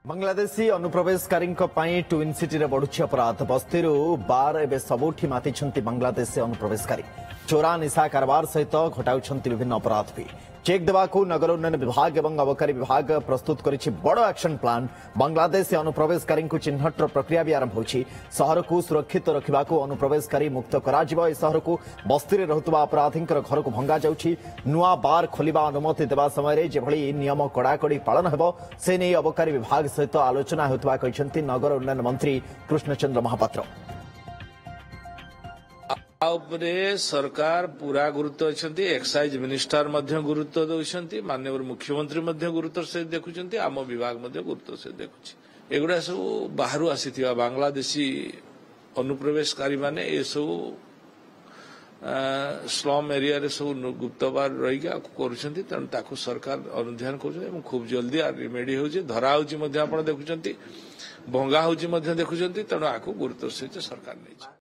Bangladeshi अनुप्रवेशकारी twin city रे बढ़ुछि अपराध बस्ती बार एवं सबुठी माति बांग्लादेशी अनुप्रवेशकारी चोरा निशा कारबार सहित घटाउछन्ति विभिन्न अपराध भी चेक देवाकू नगर उन्नयन विभाग एवं अबकारी विभाग प्रस्तुत करिछि बड़ एक्शन प्लान। बांग्लादेशी अनुप्रवेशकारी चिन्हटर प्रक्रिया भी आरंभ होछि। शहर को सुरक्षित रखिबाकू अनुप्रवेशकारी मुक्त कराजिबो। ए शहर को बस्ती रे रहुतबा अपराधींकर घर को भंगा जाउछि। नुआ बार खोलिबा अनुमति देवा समय जेभଳି नियम कड़ाकड़ी पालन हेबो से नै अबकारी विभाग सहित आलोचना होतबा कहिसंति नगर उन्नयन मंत्री कृष्णचंद्र महापात्र। सरकार पूरा गुरुत्व अच्छी एक्साइज मिनिस्टर गुरुत्व दौरान माननीय मुख्यमंत्री गुरुत्व से देखुं आम विभाग गुरुत्व से देखुची एगुड़ा सब बाहर आसी बांग्लादेशी अनुप्रवेशकारी माने ये सब स्लम एरिया रे सब गुप्तवार रही तेणु सरकार अनुध्यान कर खूब जल्दी रिमेडी हो धरा हो देखुं भंगा हो देखुं तेणु आपको गुरुत्व सहित सरकार नहीं।